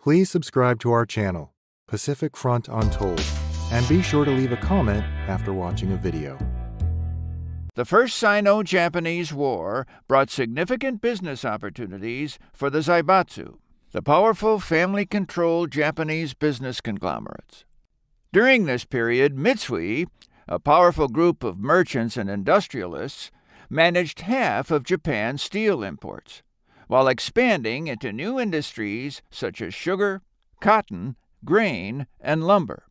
Please subscribe to our channel, Pacific Front Untold, and be sure to leave a comment after watching a video. The First Sino-Japanese War brought significant business opportunities for the Zaibatsu, the powerful family-controlled Japanese business conglomerates. During this period, Mitsui, a powerful group of merchants and industrialists, managed half of Japan's steel imports, while expanding into new industries such as sugar, cotton, grain, and lumber.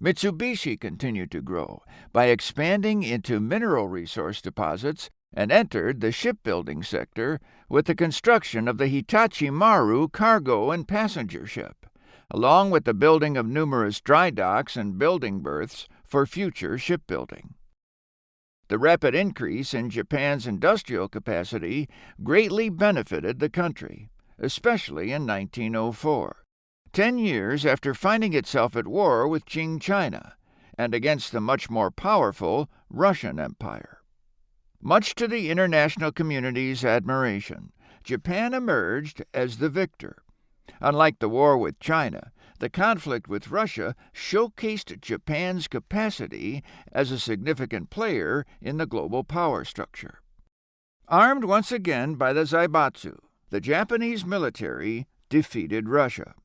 Mitsubishi continued to grow by expanding into mineral resource deposits and entered the shipbuilding sector with the construction of the Hitachi Maru cargo and passenger ship, along with the building of numerous dry docks and building berths for future shipbuilding. The rapid increase in Japan's industrial capacity greatly benefited the country, especially in 1904. 10 years after finding itself at war with Qing China and against the much more powerful Russian Empire. Much to the international community's admiration, Japan emerged as the victor. Unlike the war with China, the conflict with Russia showcased Japan's capacity as a significant player in the global power structure. Armed once again by the Zaibatsu, the Japanese military defeated Russia.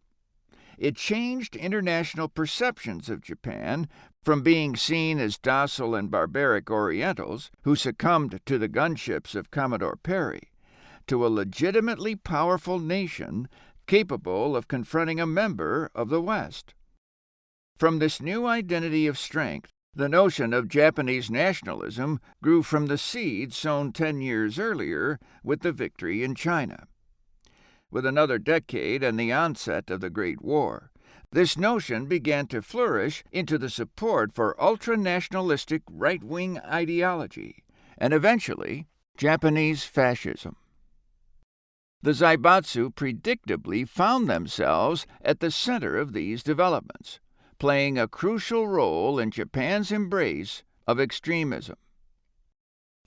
It changed international perceptions of Japan from being seen as docile and barbaric Orientals who succumbed to the gunships of Commodore Perry to a legitimately powerful nation capable of confronting a member of the West. From this new identity of strength, the notion of Japanese nationalism grew from the seed sown 10 years earlier with the victory in China. With another decade and the onset of the Great War, this notion began to flourish into the support for ultranationalistic right-wing ideology, and eventually, Japanese fascism. The Zaibatsu predictably found themselves at the center of these developments, playing a crucial role in Japan's embrace of extremism.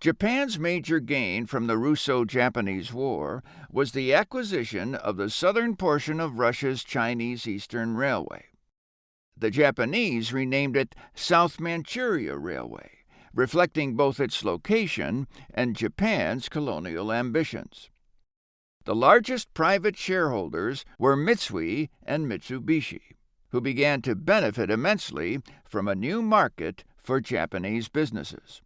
Japan's major gain from the Russo-Japanese War was the acquisition of the southern portion of Russia's Chinese Eastern Railway. The Japanese renamed it South Manchuria Railway, reflecting both its location and Japan's colonial ambitions. The largest private shareholders were Mitsui and Mitsubishi, who began to benefit immensely from a new market for Japanese businesses.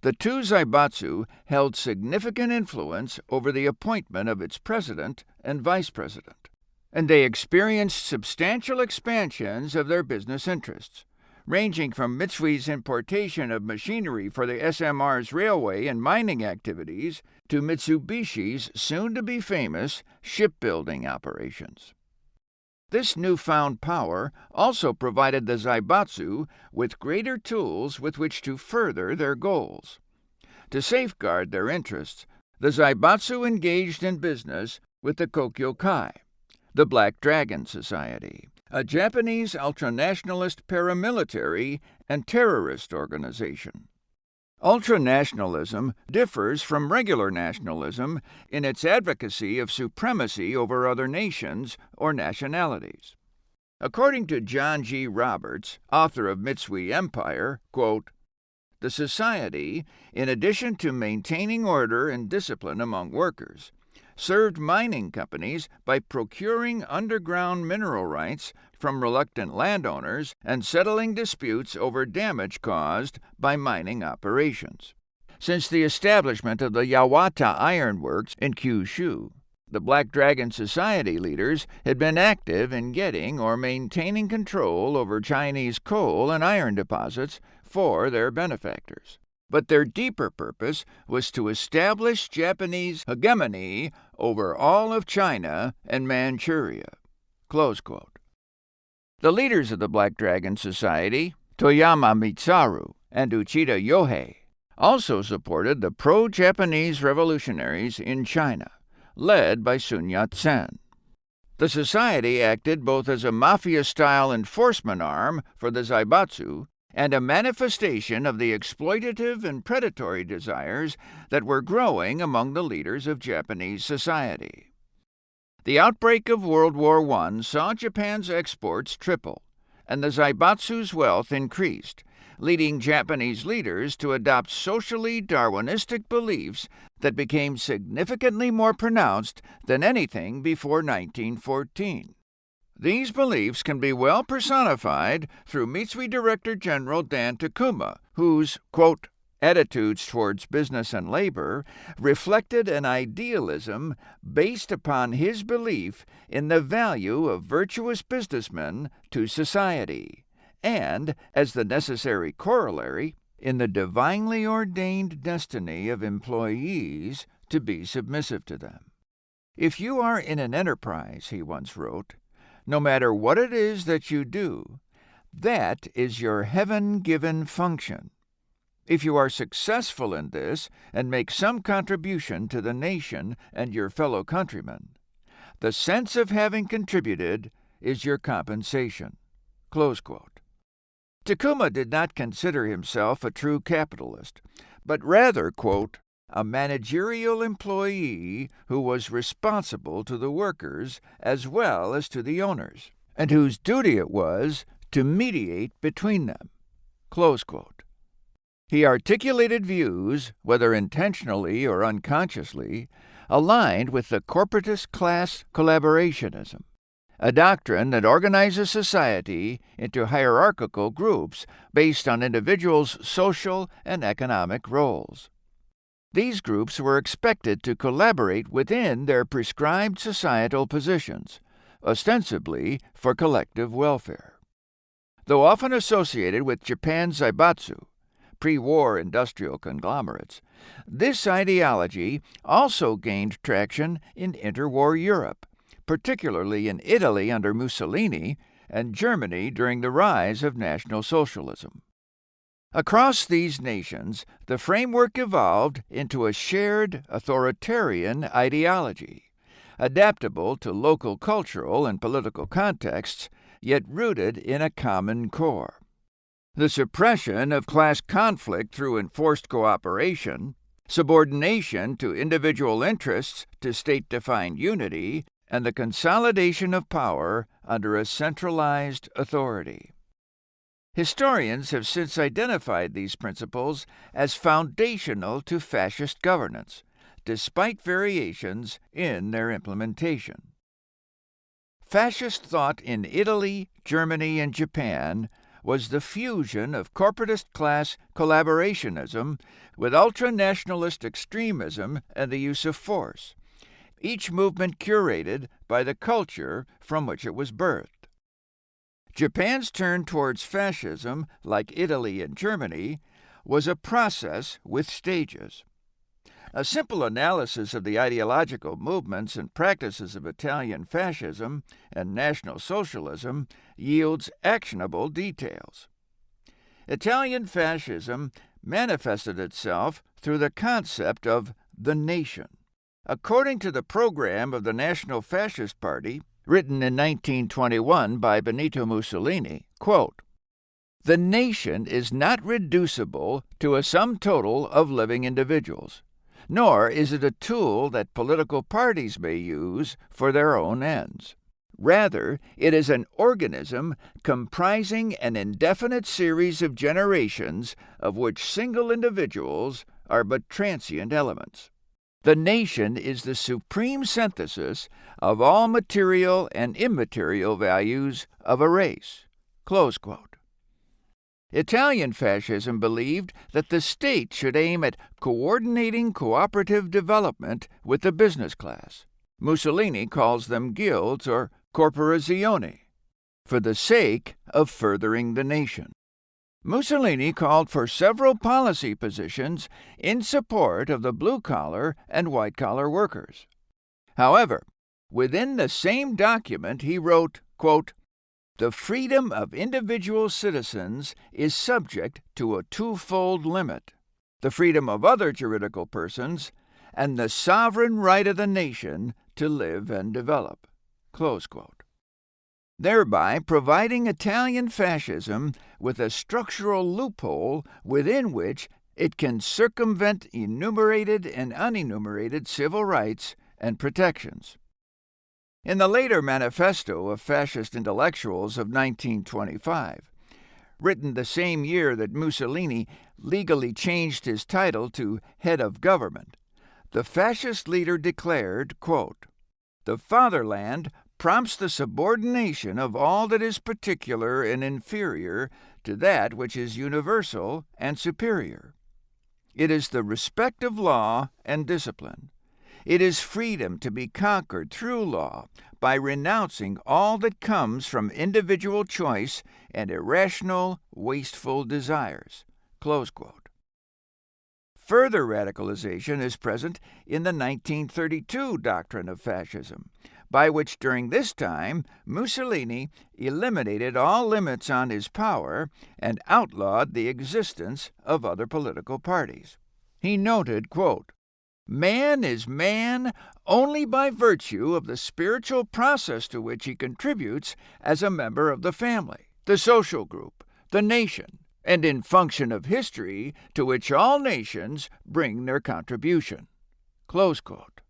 The two Zaibatsu held significant influence over the appointment of its president and vice president, and they experienced substantial expansions of their business interests, ranging from Mitsui's importation of machinery for the SMR's railway and mining activities to Mitsubishi's soon-to-be famous shipbuilding operations. This newfound power also provided the Zaibatsu with greater tools with which to further their goals. To safeguard their interests, the Zaibatsu engaged in business with the Kokyokai, the Black Dragon Society, a Japanese ultranationalist paramilitary and terrorist organization. Ultranationalism differs from regular nationalism in its advocacy of supremacy over other nations or nationalities. According to John G. Roberts, author of Mitsui Empire, quote, "The society, in addition to maintaining order and discipline among workers, served mining companies by procuring underground mineral rights from reluctant landowners and settling disputes over damage caused by mining operations. Since the establishment of the Yawata Iron Works in Kyushu, the Black Dragon Society leaders had been active in getting or maintaining control over Chinese coal and iron deposits for their benefactors. But their deeper purpose was to establish Japanese hegemony over all of China and Manchuria." Close quote. The leaders of the Black Dragon Society, Toyama Mitsaru and Uchida Yohei, also supported the pro-Japanese revolutionaries in China, led by Sun Yat-sen. The society acted both as a mafia-style enforcement arm for the Zaibatsu and a manifestation of the exploitative and predatory desires that were growing among the leaders of Japanese society. The outbreak of World War I saw Japan's exports triple, and the Zaibatsu's wealth increased, leading Japanese leaders to adopt socially Darwinistic beliefs that became significantly more pronounced than anything before 1914. These beliefs can be well personified through Mitsui Director General Dan Takuma, whose, quote, attitudes towards business and labor reflected an idealism based upon his belief in the value of virtuous businessmen to society, and, as the necessary corollary, in the divinely ordained destiny of employees to be submissive to them. If you are in an enterprise, he once wrote, no matter what it is that you do, that is your heaven-given function. If you are successful in this and make some contribution to the nation and your fellow countrymen, the sense of having contributed is your compensation. Close quote. Takuma did not consider himself a true capitalist, but rather, quote, a managerial employee who was responsible to the workers as well as to the owners, and whose duty it was to mediate between them. Close quote. He articulated views, whether intentionally or unconsciously, aligned with the corporatist class collaborationism, a doctrine that organizes society into hierarchical groups based on individuals' social and economic roles. These groups were expected to collaborate within their prescribed societal positions, ostensibly for collective welfare. Though often associated with Japan's Zaibatsu, pre-war industrial conglomerates, this ideology also gained traction in interwar Europe, particularly in Italy under Mussolini and Germany during the rise of National Socialism. Across these nations, the framework evolved into a shared authoritarian ideology, adaptable to local cultural and political contexts, yet rooted in a common core. The suppression of class conflict through enforced cooperation, subordination to individual interests to state-defined unity, and the consolidation of power under a centralized authority. Historians have since identified these principles as foundational to fascist governance, despite variations in their implementation. Fascist thought in Italy, Germany, and Japan was the fusion of corporatist class collaborationism with ultranationalist extremism and the use of force, each movement curated by the culture from which it was birthed. Japan's turn towards fascism, like Italy and Germany, was a process with stages. A simple analysis of the ideological movements and practices of Italian fascism and National Socialism yields actionable details. Italian fascism manifested itself through the concept of the nation. According to the program of the National Fascist Party, written in 1921 by Benito Mussolini, quote, "The nation is not reducible to a sum total of living individuals, nor is it a tool that political parties may use for their own ends. Rather, it is an organism comprising an indefinite series of generations of which single individuals are but transient elements. The nation is the supreme synthesis of all material and immaterial values of a race." Close quote. Italian fascism believed that the state should aim at coordinating cooperative development with the business class. Mussolini calls them guilds or corporazioni, for the sake of furthering the nation. Mussolini called for several policy positions in support of the blue-collar and white-collar workers. However, within the same document he wrote, quote, "The freedom of individual citizens is subject to a twofold limit: the freedom of other juridical persons and the sovereign right of the nation to live and develop." Close quote. Thereby providing Italian fascism with a structural loophole within which it can circumvent enumerated and unenumerated civil rights and protections. In the later Manifesto of Fascist Intellectuals of 1925, written the same year that Mussolini legally changed his title to head of government, the fascist leader declared, quote, "The fatherland prompts the subordination of all that is particular and inferior to that which is universal and superior. It is the respect of law and discipline. It is freedom to be conquered through law by renouncing all that comes from individual choice and irrational, wasteful desires." Close quote. Further radicalization is present in the 1932 doctrine of fascism, by which during this time Mussolini eliminated all limits on his power and outlawed the existence of other political parties. He noted, quote, "Man is man only by virtue of the spiritual process to which he contributes as a member of the family, the social group, the nation, and in function of history to which all nations bring their contribution." Close quote.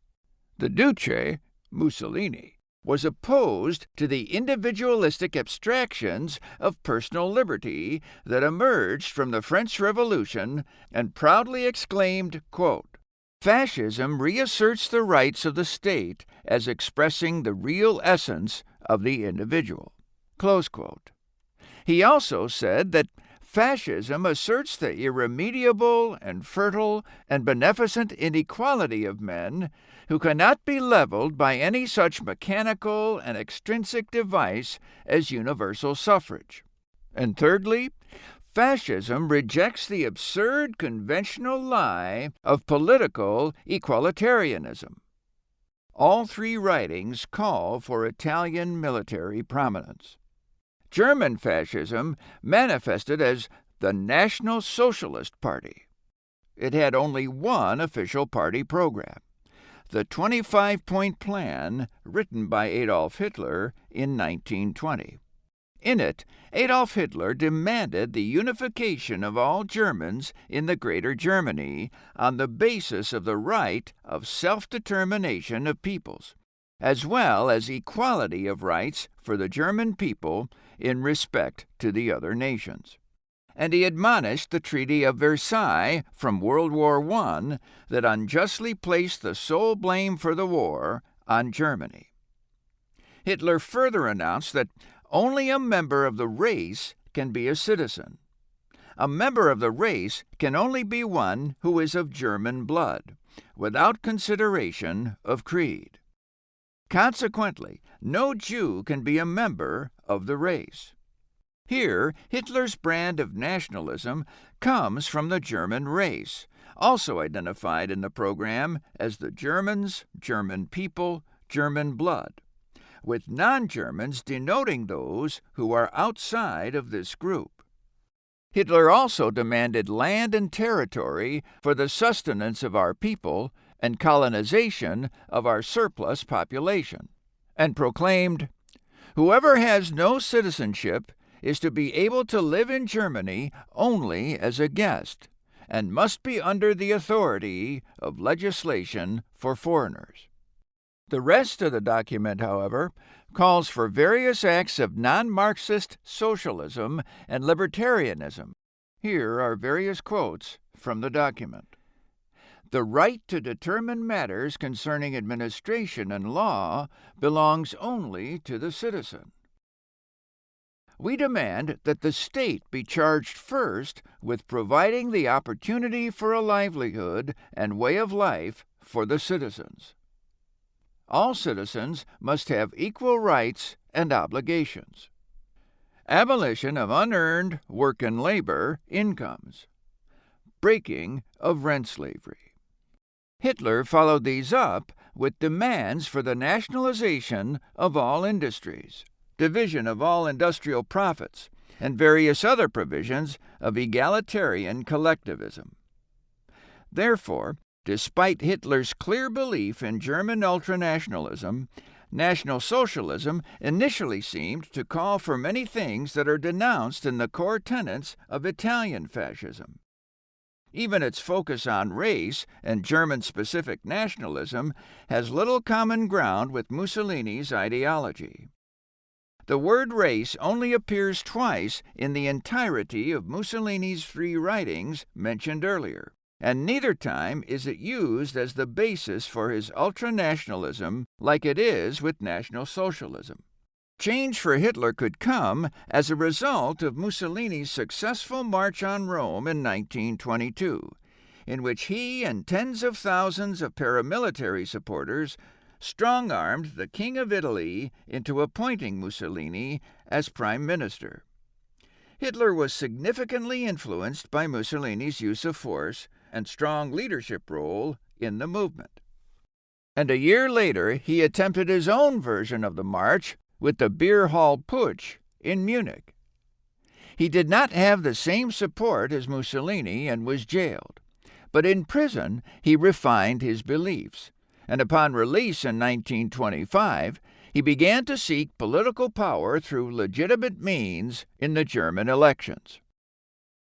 The Duce, Mussolini, was opposed to the individualistic abstractions of personal liberty that emerged from the French Revolution and proudly exclaimed, quote, "Fascism reasserts the rights of the state as expressing the real essence of the individual." Close quote. He also said that fascism asserts the irremediable and fertile and beneficent inequality of men who cannot be leveled by any such mechanical and extrinsic device as universal suffrage. And thirdly, fascism rejects the absurd conventional lie of political equalitarianism. All three writings call for Italian military prominence. German fascism manifested as the National Socialist Party. It had only one official party program, the 25-point plan written by Adolf Hitler in 1920. In it, Adolf Hitler demanded the unification of all Germans in the Greater Germany on the basis of the right of self-determination of peoples, as well as equality of rights for the German people in respect to the other nations. And he admonished the Treaty of Versailles from World War I that unjustly placed the sole blame for the war on Germany. Hitler further announced that only a member of the race can be a citizen. A member of the race can only be one who is of German blood, without consideration of creed. Consequently, no Jew can be a member of the race. Here, Hitler's brand of nationalism comes from the German race, also identified in the program as the Germans, German people, German blood, with non-Germans denoting those who are outside of this group. Hitler also demanded land and territory for the sustenance of our people and colonization of our surplus population, and proclaimed, "Whoever has no citizenship is to be able to live in Germany only as a guest, and must be under the authority of legislation for foreigners." The rest of the document, however, calls for various acts of non-Marxist socialism and libertarianism. Here are various quotes from the document. "The right to determine matters concerning administration and law belongs only to the citizen. We demand that the state be charged first with providing the opportunity for a livelihood and way of life for the citizens. All citizens must have equal rights and obligations. Abolition of unearned work and labor incomes. Breaking of rent slavery." Hitler followed these up with demands for the nationalization of all industries, division of all industrial profits, and various other provisions of egalitarian collectivism. Therefore, despite Hitler's clear belief in German ultranationalism, National Socialism initially seemed to call for many things that are denounced in the core tenets of Italian fascism. Even its focus on race and German-specific nationalism has little common ground with Mussolini's ideology. The word race only appears twice in the entirety of Mussolini's 3 writings mentioned earlier, and neither time is it used as the basis for his ultranationalism like it is with National Socialism. Change for Hitler could come as a result of Mussolini's successful march on Rome in 1922, in which he and tens of thousands of paramilitary supporters strong-armed the King of Italy into appointing Mussolini as prime minister. Hitler was significantly influenced by Mussolini's use of force and strong leadership role in the movement. And a year later, he attempted his own version of the march with the Beer Hall Putsch in Munich. He did not have the same support as Mussolini and was jailed, but in prison he refined his beliefs, and upon release in 1925, he began to seek political power through legitimate means in the German elections.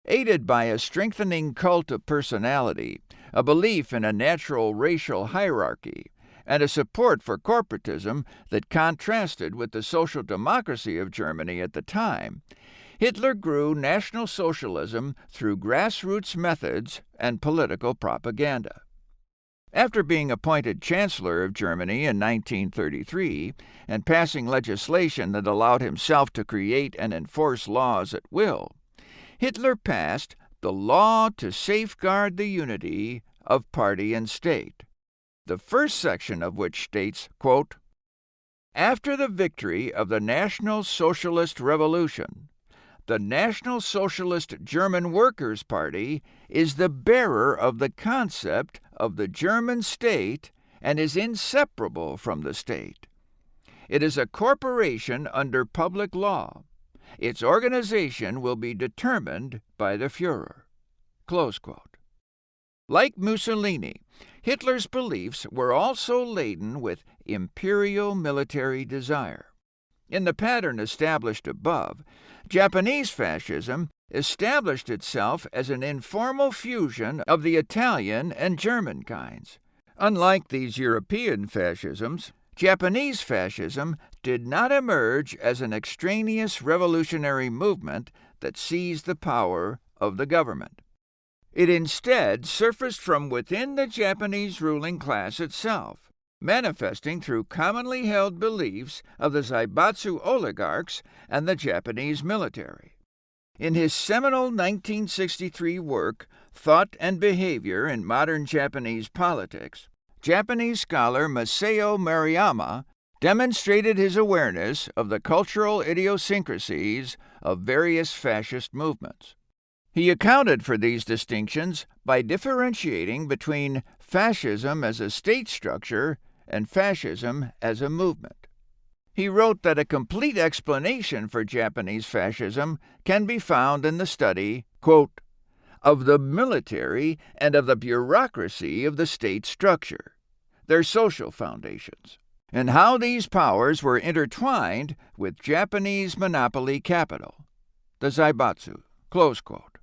Aided by a strengthening cult of personality, a belief in a natural racial hierarchy, and a support for corporatism that contrasted with the social democracy of Germany at the time, Hitler grew National Socialism through grassroots methods and political propaganda. After being appointed Chancellor of Germany in 1933 and passing legislation that allowed himself to create and enforce laws at will, Hitler passed the Law to Safeguard the Unity of Party and State, the first section of which states, quote, "After the victory of the National Socialist Revolution, the National Socialist German Workers' Party is the bearer of the concept of the German state and is inseparable from the state. It is a corporation under public law. Its organization will be determined by the Führer." Close quote. Like Mussolini, Hitler's beliefs were also laden with imperial military desire. In the pattern established above, Japanese fascism established itself as an informal fusion of the Italian and German kinds. Unlike these European fascisms, Japanese fascism did not emerge as an extraneous revolutionary movement that seized the power of the government. It instead surfaced from within the Japanese ruling class itself, manifesting through commonly held beliefs of the Zaibatsu oligarchs and the Japanese military. In his seminal 1963 work, Thought and Behavior in Modern Japanese Politics, Japanese scholar Masao Maruyama demonstrated his awareness of the cultural idiosyncrasies of various fascist movements. He accounted for these distinctions by differentiating between fascism as a state structure and fascism as a movement. He wrote that a complete explanation for Japanese fascism can be found in the study, quote, "of the military and of the bureaucracy of the state structure, their social foundations, and how these powers were intertwined with Japanese monopoly capital, the Zaibatsu." Close quote.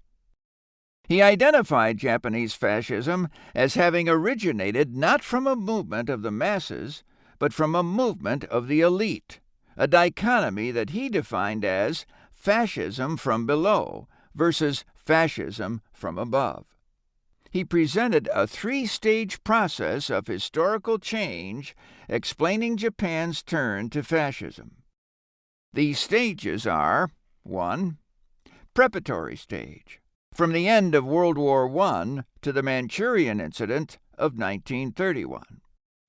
He identified Japanese fascism as having originated not from a movement of the masses, but from a movement of the elite, a dichotomy that he defined as fascism from below versus fascism from above. He presented a 3-stage process of historical change explaining Japan's turn to fascism. These stages are 1. Preparatory stage, from the end of World War I to the Manchurian incident of 1931.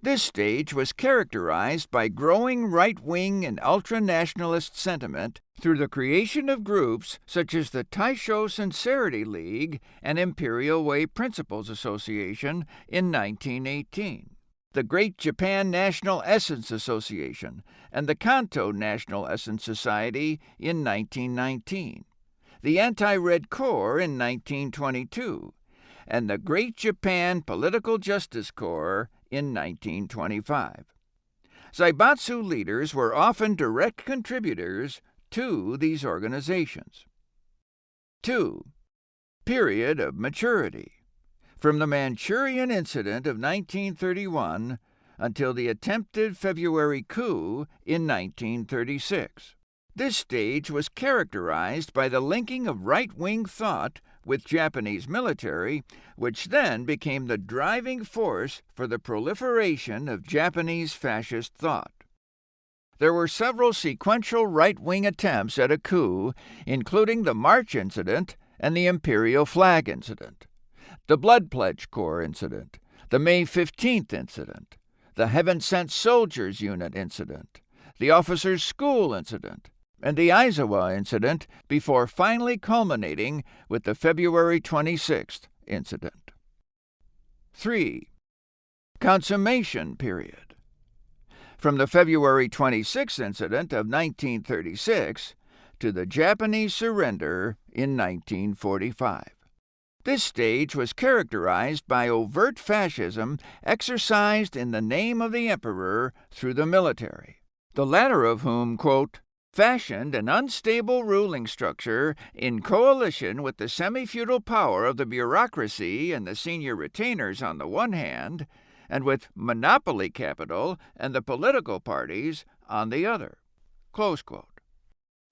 This stage was characterized by growing right-wing and ultranationalist sentiment through the creation of groups such as the Taisho Sincerity League and Imperial Way Principles Association in 1918, the Great Japan National Essence Association and the Kanto National Essence Society in 1919, the Anti-Red Corps in 1922, and the Great Japan Political Justice Corps in 1925. Zaibatsu leaders were often direct contributors to these organizations. 2. Period of maturity, from the Manchurian incident of 1931 until the attempted February coup in 1936. This stage was characterized by the linking of right-wing thought with Japanese military, which then became the driving force for the proliferation of Japanese fascist thought. There were several sequential right-wing attempts at a coup, including the March incident and the Imperial flag incident, the Blood Pledge Corps incident, the May 15th incident, the Heaven Sent Soldiers Unit incident, the Officers' School incident, and the Aizawa incident, before finally culminating with the February 26th incident. 3. Consummation period. From the February 26th incident of 1936 to the Japanese surrender in 1945. This stage was characterized by overt fascism exercised in the name of the emperor through the military, the latter of whom, quote, fashioned an unstable ruling structure in coalition with the semi-feudal power of the bureaucracy and the senior retainers on the one hand, and with monopoly capital and the political parties on the other. Close quote.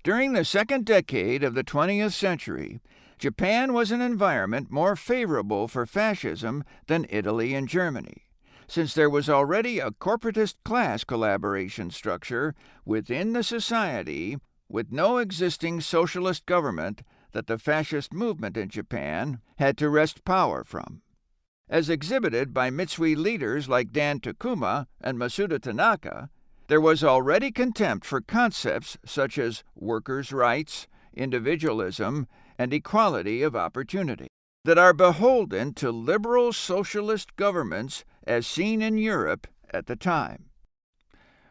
During the second decade of the 20th century, Japan was an environment more favorable for fascism than Italy and Germany, since there was already a corporatist class collaboration structure within the society with no existing socialist government that the fascist movement in Japan had to wrest power from. As exhibited by Mitsui leaders like Dan Takuma and Masuda Tanaka, there was already contempt for concepts such as workers' rights, individualism, and equality of opportunity that are beholden to liberal socialist governments as seen in Europe at the time.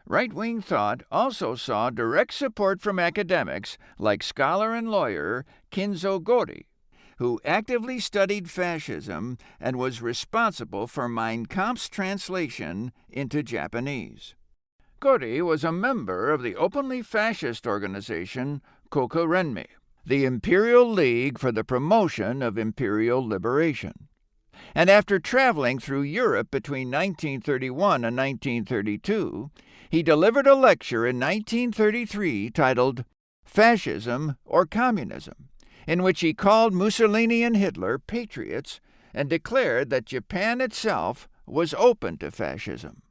Right-wing thought also saw direct support from academics like scholar and lawyer Kinzo Gori, who actively studied fascism and was responsible for Mein Kampf's translation into Japanese. Gori was a member of the openly fascist organization Kokurenmi, the Imperial League for the Promotion of Imperial Liberation. And after traveling through Europe between 1931 and 1932, he delivered a lecture in 1933 titled Fascism or Communism, in which he called Mussolini and Hitler patriots and declared that Japan itself was open to fascism.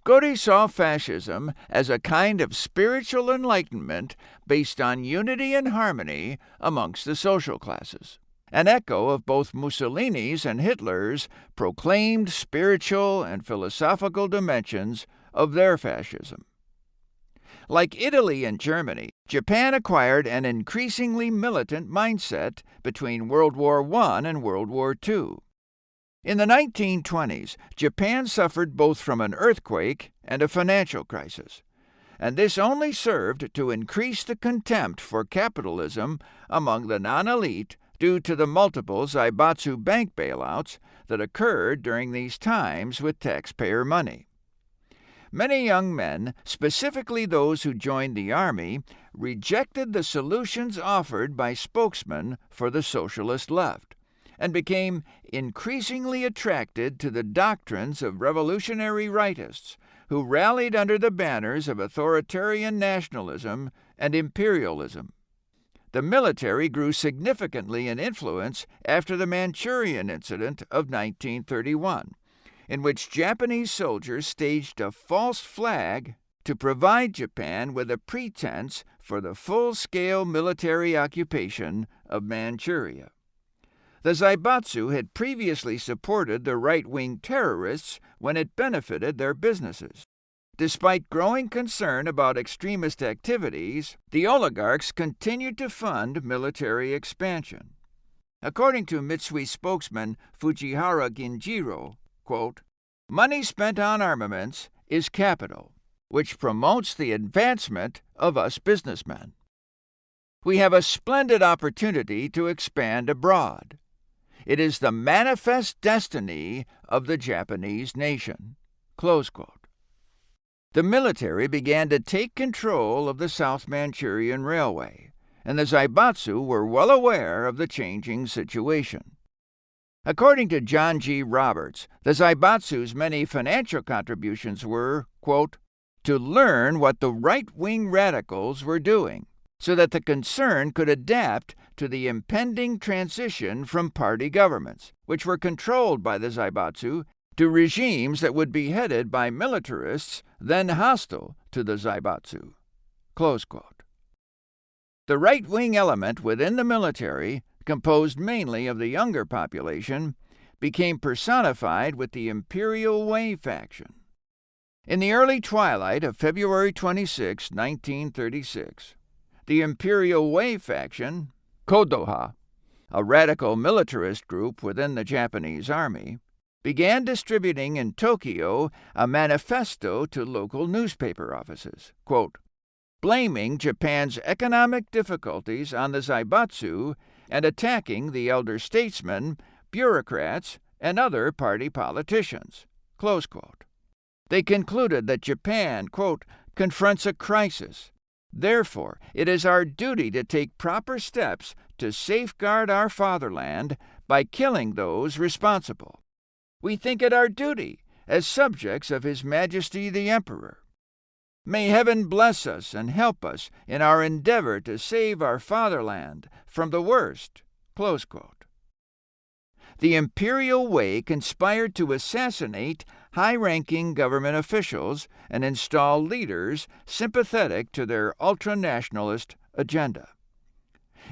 Gori saw fascism as a kind of spiritual enlightenment based on unity and harmony amongst the social classes, an echo of both Mussolini's and Hitler's proclaimed spiritual and philosophical dimensions of their fascism. Like Italy and Germany, Japan acquired an increasingly militant mindset between World War I and World War II. In the 1920s, Japan suffered both from an earthquake and a financial crisis, and this only served to increase the contempt for capitalism among the non-elite due to the multiple Zaibatsu bank bailouts that occurred during these times with taxpayer money. Many young men, specifically those who joined the army, rejected the solutions offered by spokesmen for the socialist left, and became increasingly attracted to the doctrines of revolutionary rightists who rallied under the banners of authoritarian nationalism and imperialism. The military grew significantly in influence after the Manchurian incident of 1931, in which Japanese soldiers staged a false flag to provide Japan with a pretense for the full-scale military occupation of Manchuria. The Zaibatsu had previously supported the right-wing terrorists when it benefited their businesses. Despite growing concern about extremist activities, the oligarchs continued to fund military expansion. According to Mitsui spokesman Fujihara Ginjiro, quote, money spent on armaments is capital, which promotes the advancement of us businessmen. We have a splendid opportunity to expand abroad. It is the manifest destiny of the Japanese nation. Close quote. The military began to take control of the South Manchurian Railway, and the Zaibatsu were well aware of the changing situation. According to John G. Roberts, the Zaibatsu's many financial contributions were, quote, to learn what the right-wing radicals were doing, so that the concern could adapt to the impending transition from party governments, which were controlled by the Zaibatsu, to regimes that would be headed by militarists then hostile to the Zaibatsu. Close quote. The right-wing element within the military, composed mainly of the younger population, became personified with the Imperial Way faction. In the early twilight of February 26, 1936, the Imperial Way faction, Kodoha, a radical militarist group within the Japanese army, began distributing in Tokyo a manifesto to local newspaper offices, quote, blaming Japan's economic difficulties on the Zaibatsu and attacking the elder statesmen, bureaucrats, and other party politicians, close quote. They concluded that Japan, quote, confronts a crisis. Therefore, it is our duty to take proper steps to safeguard our fatherland by killing those responsible. We think it our duty as subjects of His Majesty the Emperor. May heaven bless us and help us in our endeavor to save our fatherland from the worst. Close quote. The Imperial Way conspired to assassinate high-ranking government officials and install leaders sympathetic to their ultranationalist agenda.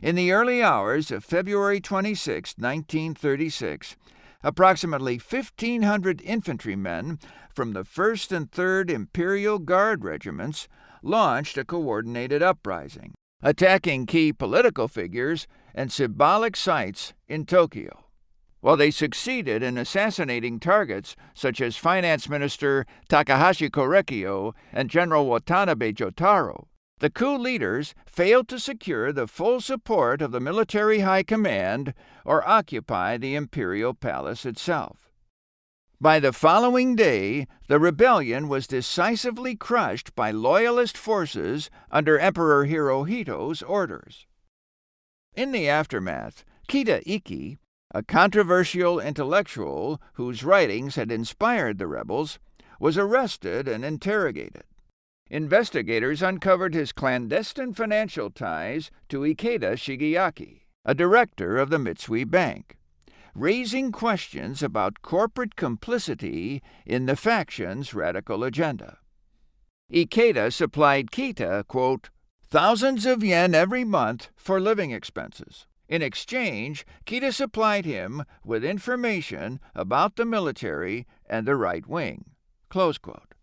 In the early hours of February 26, 1936, approximately 1,500 infantrymen from the 1st and 3rd Imperial Guard regiments launched a coordinated uprising, attacking key political figures and symbolic sites in Tokyo. While they succeeded in assassinating targets such as Finance Minister Takahashi Korekiyo and General Watanabe Jotaro, the coup leaders failed to secure the full support of the military high command or occupy the imperial palace itself. By the following day, the rebellion was decisively crushed by loyalist forces under Emperor Hirohito's orders. In the aftermath, Kita Iki, a controversial intellectual whose writings had inspired the rebels, was arrested and interrogated. Investigators uncovered his clandestine financial ties to Ikeda Shigeaki, a director of the Mitsui Bank, raising questions about corporate complicity in the faction's radical agenda. Ikeda supplied Kita, quote, thousands of yen every month for living expenses. In exchange, Kita supplied him with information about the military and the right wing. Close quote.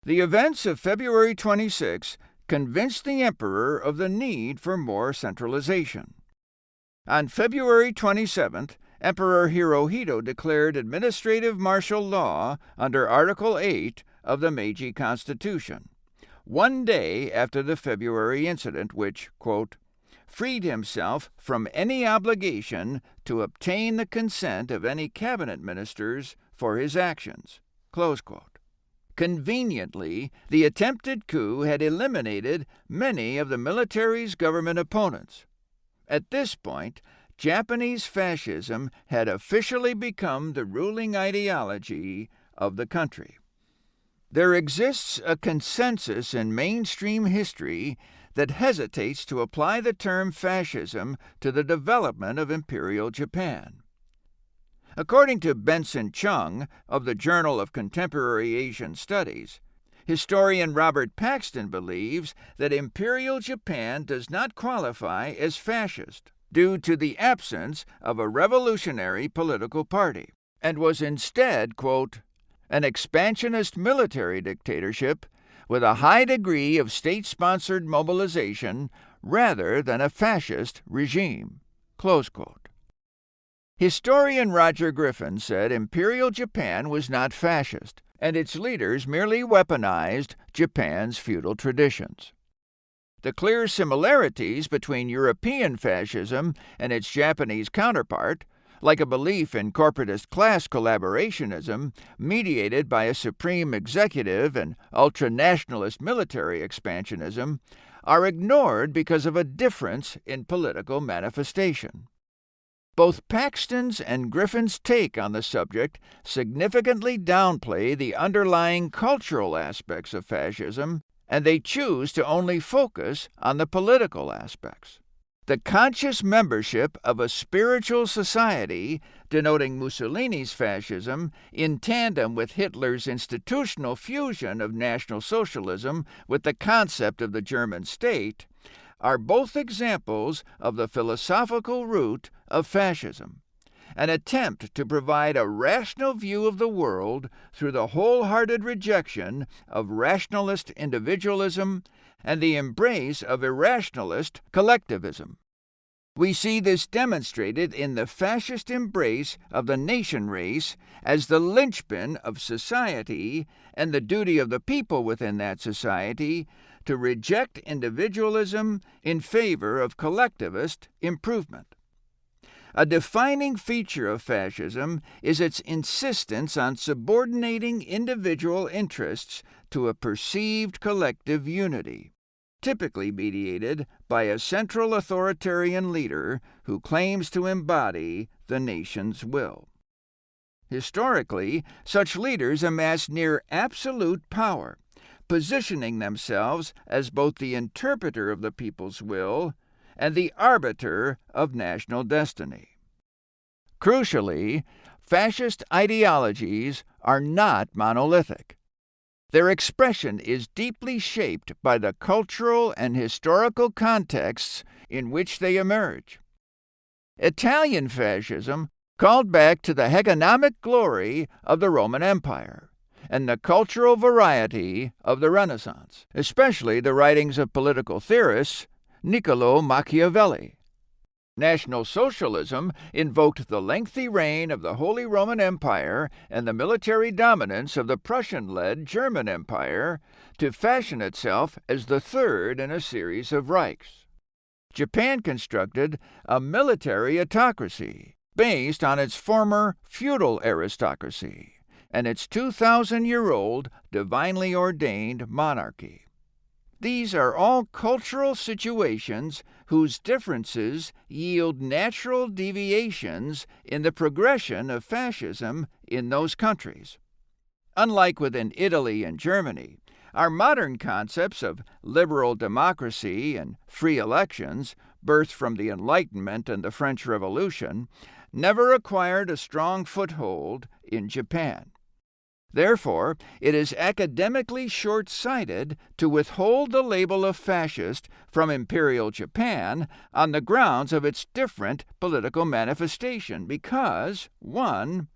The events of February 26 convinced the emperor of the need for more centralization. On February 27th, Emperor Hirohito declared administrative martial law under Article 8 of the Meiji Constitution, one day after the February incident which, quote, freed himself from any obligation to obtain the consent of any cabinet ministers for his actions. Close quote. Conveniently, the attempted coup had eliminated many of the military's government opponents. At this point, Japanese fascism had officially become the ruling ideology of the country. There exists a consensus in mainstream history that hesitates to apply the term fascism to the development of Imperial Japan. According to Benson Chung of the Journal of Contemporary Asian Studies, historian Robert Paxton believes that Imperial Japan does not qualify as fascist due to the absence of a revolutionary political party, and was instead, quote, an expansionist military dictatorship with a high degree of state-sponsored mobilization rather than a fascist regime, close quote. Historian Roger Griffin said Imperial Japan was not fascist, and its leaders merely weaponized Japan's feudal traditions. The clear similarities between European fascism and its Japanese counterpart, like a belief in corporatist class collaborationism mediated by a supreme executive and ultranationalist military expansionism, are ignored because of a difference in political manifestation. Both Paxton's and Griffin's take on the subject significantly downplay the underlying cultural aspects of fascism, and they choose to only focus on the political aspects. The conscious membership of a spiritual society, denoting Mussolini's fascism, in tandem with Hitler's institutional fusion of National Socialism with the concept of the German state, are both examples of the philosophical root of fascism, an attempt to provide a rational view of the world through the wholehearted rejection of rationalist individualism and the embrace of irrationalist collectivism. We see this demonstrated in the fascist embrace of the nation race as the linchpin of society and the duty of the people within that society to reject individualism in favor of collectivist improvement. A defining feature of fascism is its insistence on subordinating individual interests to a perceived collective unity, typically mediated by a central authoritarian leader who claims to embody the nation's will. Historically, such leaders amass near absolute power, positioning themselves as both the interpreter of the people's will and the arbiter of national destiny. Crucially, fascist ideologies are not monolithic. Their expression is deeply shaped by the cultural and historical contexts in which they emerge. Italian fascism called back to the hegemonic glory of the Roman Empire and the cultural variety of the Renaissance, especially the writings of political theorists Niccolò Machiavelli. National Socialism invoked the lengthy reign of the Holy Roman Empire and the military dominance of the Prussian-led German Empire to fashion itself as the third in a series of Reichs. Japan constructed a military autocracy based on its former feudal aristocracy and its 2,000-year-old divinely ordained monarchy. These are all cultural situations whose differences yield natural deviations in the progression of fascism in those countries. Unlike within Italy and Germany, our modern concepts of liberal democracy and free elections, birthed from the Enlightenment and the French Revolution, never acquired a strong foothold in Japan. Therefore, it is academically short-sighted to withhold the label of fascist from Imperial Japan on the grounds of its different political manifestation because, 1.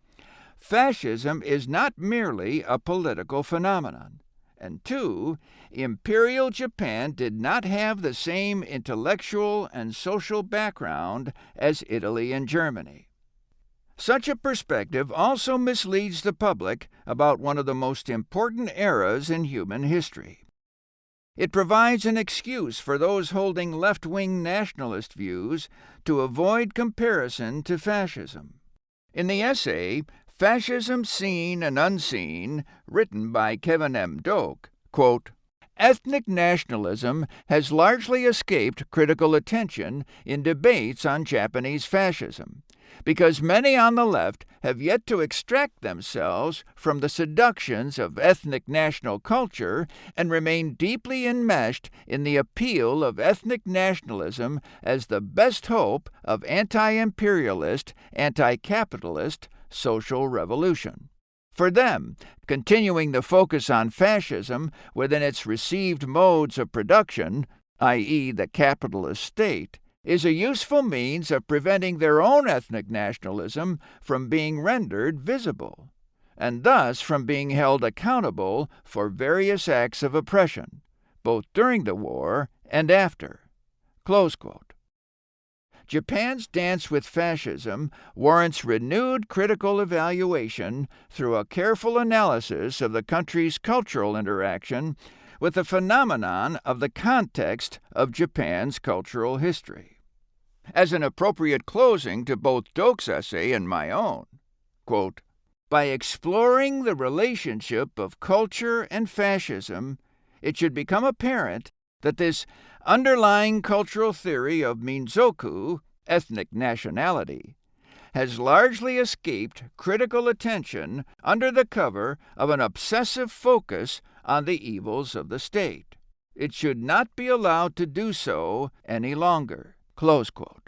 Fascism is not merely a political phenomenon, and 2. Imperial Japan did not have the same intellectual and social background as Italy and Germany. Such a perspective also misleads the public about one of the most important eras in human history. It provides an excuse for those holding left-wing nationalist views to avoid comparison to fascism. In the essay, Fascism Seen and Unseen, written by Kevin M. Doak, quote, "Ethnic nationalism has largely escaped critical attention in debates on Japanese fascism, because many on the left have yet to extract themselves from the seductions of ethnic national culture and remain deeply enmeshed in the appeal of ethnic nationalism as the best hope of anti-imperialist, anti-capitalist social revolution. For them, continuing the focus on fascism within its received modes of production, i.e., the capitalist state, is a useful means of preventing their own ethnic nationalism from being rendered visible, and thus from being held accountable for various acts of oppression, both during the war and after." Close quote. Japan's dance with fascism warrants renewed critical evaluation through a careful analysis of the country's cultural interaction with the phenomenon of the context of Japan's cultural history. As an appropriate closing to both Doak's essay and my own, quote, "By exploring the relationship of culture and fascism, it should become apparent that this underlying cultural theory of minzoku, ethnic nationality, has largely escaped critical attention under the cover of an obsessive focus on the evils of the state. It should not be allowed to do so any longer." Close quote.